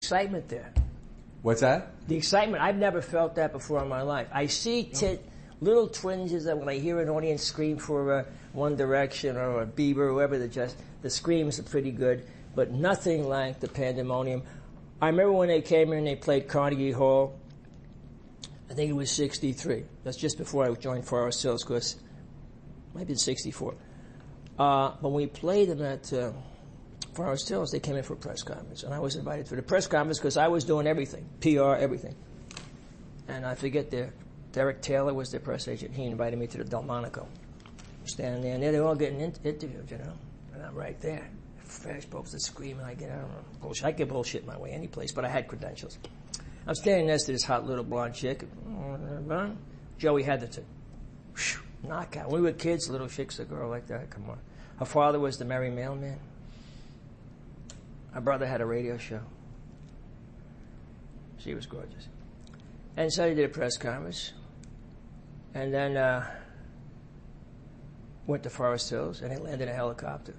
excitement there. What's that? The excitement. I've never felt that before in my life. I see little twinges that when I hear an audience scream for One Direction or a Bieber, whoever, the screams are pretty good, but nothing like the pandemonium. I remember when they came here and they played Carnegie Hall. I think it was 63. That's just before I joined Forest Hills, because maybe it's 64. When we played them at Forest Hills, they came in for a press conference, and I was invited for the press conference because I was doing everything, PR, everything. And I forget Derek Taylor was their press agent. He invited me to the Delmonico. Standing there, and they're all getting interviewed, you know, and I'm right there. Fresh folks are screaming. I don't know, bullshit. I get bullshit my way any place, but I had credentials. I'm standing next to this hot little blonde chick, Joey Heatherton. Knockout. When we were kids, little chicks, a girl like that, come on. Her father was the Merry Mailman. Her brother had a radio show. She was gorgeous. And so they did a press conference. And then went to Forest Hills, and they landed a helicopter.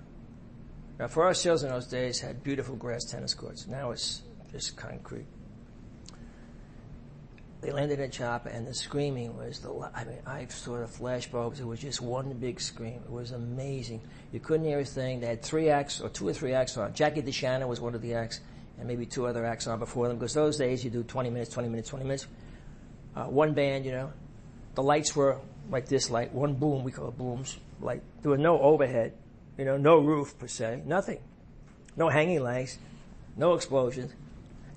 Now, Forest Hills in those days had beautiful grass tennis courts. Now it's just concrete. They landed in a chopper, and the screaming was I saw the flashbulbs. It was just one big scream. It was amazing. You couldn't hear a thing. They had 3 acts, or 2 or 3 acts on. Jackie DeShannon was one of the acts, and maybe 2 other acts on before them, because those days you do 20 minutes, 20 minutes, 20 minutes. One band, you know. The lights were like this light, one boom, we call it booms. Like, there was no overhead, you know, no roof per se, nothing. No hanging lights, no explosions.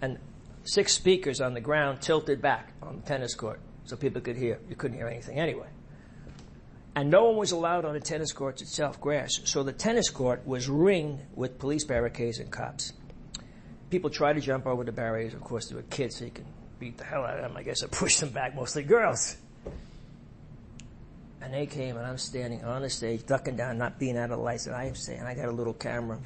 And 6 speakers on the ground tilted back on the tennis court so people could hear. You couldn't hear anything anyway. And no one was allowed on the tennis courts itself, grass. So the tennis court was ringed with police barricades and cops. People tried to jump over the barriers. Of course, they were kids, so you can beat the hell out of them. I guess I pushed them back, mostly girls. And they came, and I'm standing on the stage, ducking down, not being out of the lights. And I got a little camera.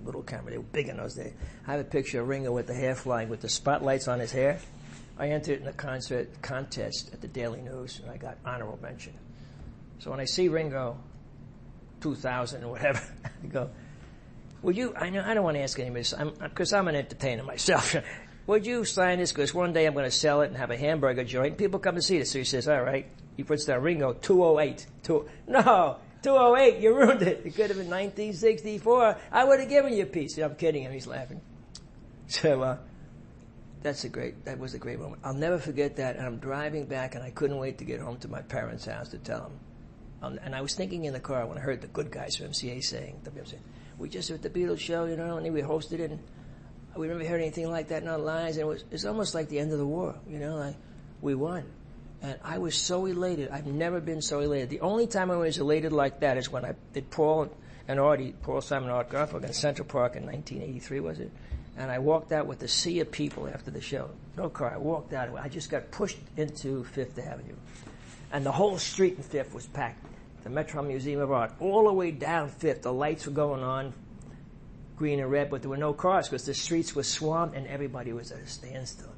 They were big in those days. I have a picture of Ringo with the hair flying, with the spotlights on his hair. I entered in a concert contest at the Daily News, and I got honorable mention. So when I see Ringo, 2000 or whatever, I go, would you, I don't want to ask anybody, because I'm an entertainer myself. Would you sign this? Because one day I'm going to sell it and have a hamburger joint, and people come to see this. So he says, all right. He puts down Ringo, 208. No, 208, you ruined it. It could have been 1964. I would have given you a piece. I'm kidding him. He's laughing. So that was a great moment. I'll never forget that. And I'm driving back, and I couldn't wait to get home to my parents' house to tell them. And I was thinking in the car when I heard the good guys from MCA saying, we just at the Beatles show, you know, and we hosted it, and we never heard anything like that in our lives. And it's almost like the end of the war, you know, like we won. And I was so elated. I've never been so elated. The only time I was elated like that is when I did Paul Simon Art Garfunkel in Central Park in 1983, was it? And I walked out with a sea of people after the show. No car. I walked out. I just got pushed into Fifth Avenue. And the whole street in Fifth was packed. The Metro Museum of Art. All the way down Fifth, the lights were going on, green and red, but there were no cars because the streets were swamped and everybody was at a standstill.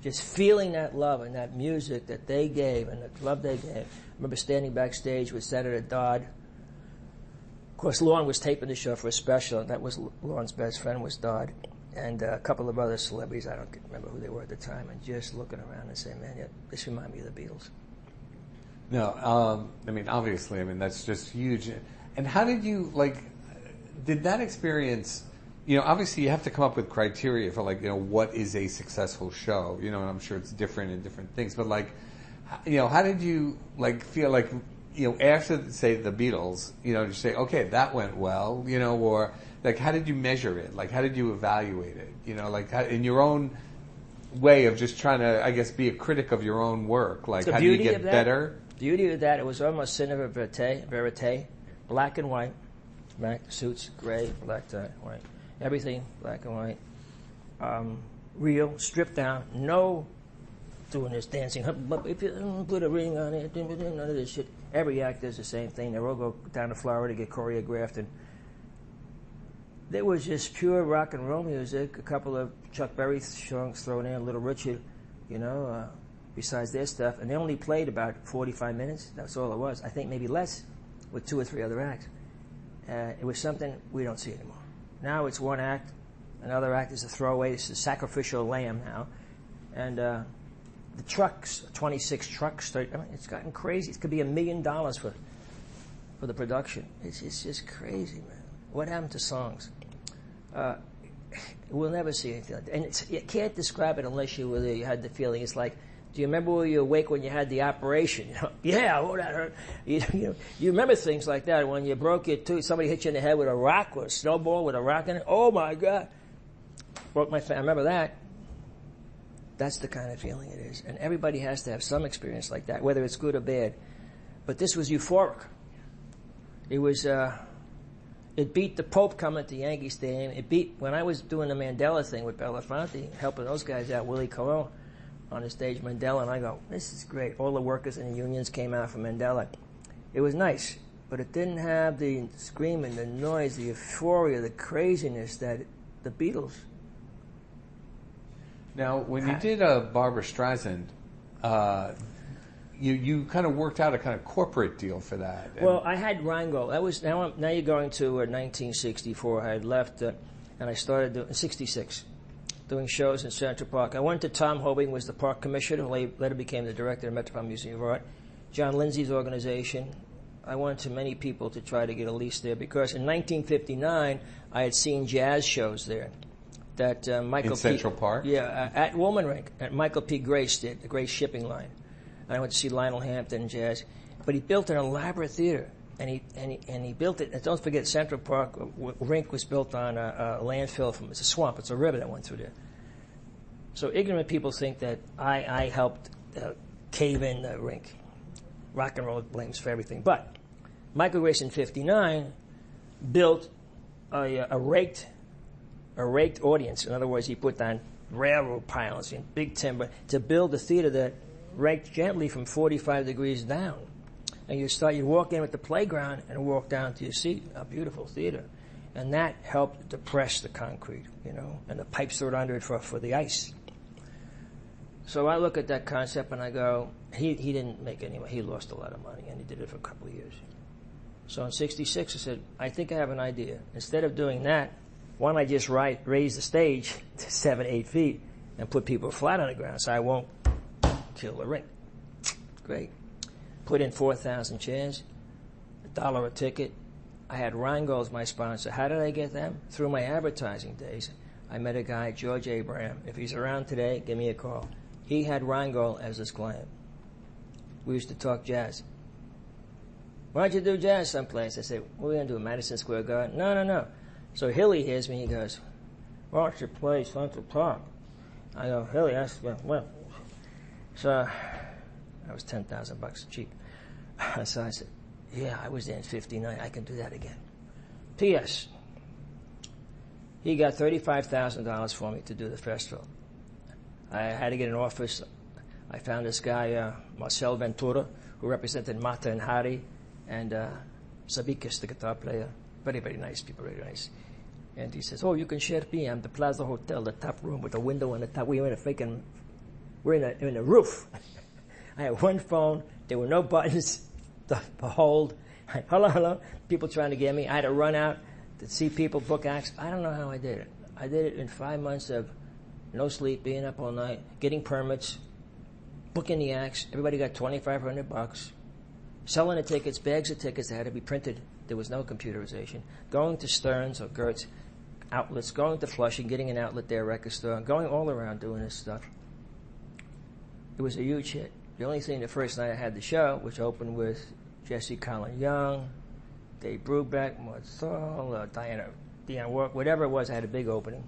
Just feeling that love and that music that they gave and the love they gave. I remember standing backstage with Senator Dodd. Of course, Lorne was taping the show for a special, and that was Lorne's best friend was Dodd. And a couple of other celebrities, I don't remember who they were at the time, and just looking around and saying, man, yeah, this reminds me of the Beatles. No, obviously, that's just huge. And how did you, did that experience... obviously you have to come up with criteria for what is a successful show, and I'm sure it's different in different things, but how did you feel after, say, the Beatles, you say, okay, that went well, or how did you measure it? How did you evaluate it? How, in your own way of just trying to, I guess, be a critic of your own work, how do you get better? The beauty of that, it was almost cinema verite, black and white, suits, gray, black tie, white. Everything black and white, real, stripped down, no doing this dancing. If you put a ring on it, none of this shit. Every act does the same thing. They all go down to Florida to get choreographed, and there was just pure rock and roll music. A couple of Chuck Berry songs thrown in, Little Richard, besides their stuff, and they only played about 45 minutes. That's all it was. I think maybe less, with 2 or 3 other acts. It was something we don't see anymore. Now it's one act, Another act is a throwaway. This is sacrificial lamb now. And the trucks, 26 trucks, 30, I mean, it's gotten crazy. It could be $1 million for the production. It's just crazy, man. What happened to songs? We'll never see anything like that. And you can't describe it unless you were there. You had the feeling. It's like, do you remember when you were awake when you had the operation? You know, yeah, oh, that hurt. You remember things like that. When you broke your tooth, somebody hit you in the head with a rock or a snowball with a rock in it. Oh, my God. Broke my face. I remember that. That's the kind of feeling it is. And everybody has to have some experience like that, whether it's good or bad. But this was euphoric. It was... It beat the Pope coming to Yankee Stadium. It beat, when I was doing the Mandela thing with Belafonte, helping those guys out, Willie Colon on the stage, Mandela, and I go, this is great. All the workers and the unions came out for Mandela. It was nice, but it didn't have the screaming, the noise, the euphoria, the craziness that the Beatles. Now, when you did Barbra Streisand, you kind of worked out a kind of corporate deal for that. Well, I had Rheingold. That was now you're going to 1964. I had left, and I started in '66, doing shows in Central Park. I went to Tom Hobing, was the park commissioner, who later became the director of the Metropolitan Museum of Art. John Lindsay's organization. I went to many people to try to get a lease there because in 1959 I had seen jazz shows there. That Michael in Central Park. Yeah, at Woolman Rink, at Michael P. Grace did the Grace Shipping Line. I went to see Lionel Hampton and jazz, but he built an elaborate theater, and he built it. And don't forget, Central Park Rink was built on a landfill it's a swamp. It's a river that went through there. So ignorant people think that I helped cave in the rink. Rock and roll blames for everything, but Michael Grace in '59 built a raked audience. In other words, he put down railroad piles and big timber to build a theater that raked gently from 45 degrees down. And you walk in with the playground and walk down to your seat, a beautiful theater. And that helped depress the concrete, and the pipes through it under it for the ice. So I look at that concept and I go, he didn't make any money. He lost a lot of money and he did it for a couple of years. So in '66 I said, I think I have an idea. Instead of doing that, why don't I just raise the stage to 7-8 feet and put people flat on the ground so I won't kill the ring. Great. Put in 4,000 chairs, $1 a ticket. I had Rheingold as my sponsor. How did I get them? Through my advertising days. I met a guy, George Abraham. If he's around today, give me a call. He had Rheingold as his client. We used to talk jazz. Why don't you do jazz someplace? I said, what are we going to do, Madison Square Garden? No. So Hilly hears me. He goes, why don't you play Central Park? I go, Hilly, well. So that was $10,000 cheap. So I said, yeah, I was there in '59. I can do that again. P.S. He got $35,000 for me to do the festival. I had to get an office. I found this guy, Marcel Ventura, who represented Mata and Hari, and Sabikis, the guitar player. Very, very nice people, very nice. And he says, oh, you can share me. I'm the Plaza Hotel, the top room with a window on the top. We're in a roof. I had one phone. There were no buttons to hold. Hello. People trying to get me. I had to run out to see people, book acts. I don't know how I did it. I did it in 5 months of no sleep, being up all night, getting permits, booking the acts. Everybody got $2,500. Selling the tickets, bags of tickets that had to be printed. There was no computerization. Going to Stearns or Gertz outlets, going to Flushing, getting an outlet there, record store, going all around doing this stuff. It was a huge hit. The only thing, the first night I had the show, which opened with Jesse Colin Young, Dave Brubeck, Maud Thorle, Dionne Warwick, whatever it was, I had a big opening.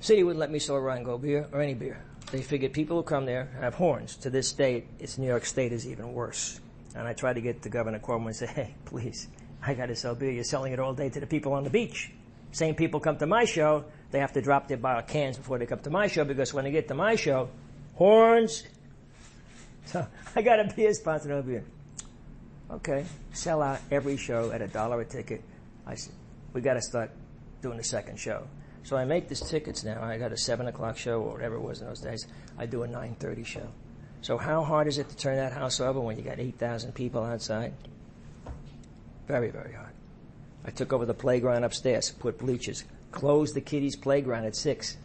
City wouldn't let me sell Rheingold beer or any beer. They figured people who come there have horns. To this day, New York State is even worse. And I tried to get to Governor Cuomo and say, hey, please, I got to sell beer. You're selling it all day to the people on the beach. Same people come to my show. They have to drop their bottle cans before they come to my show because when they get to my show, horns. So I got a beer sponsor, no beer. Okay, sell out every show at $1 a ticket. I said, we got to start doing the second show. So I make these tickets now. I got a 7 o'clock show or whatever it was in those days. I do a 9:30 show. So how hard is it to turn that house over when you got 8,000 people outside? Very, very hard. I took over the playground upstairs, put bleachers, closed the kiddies' playground at 6.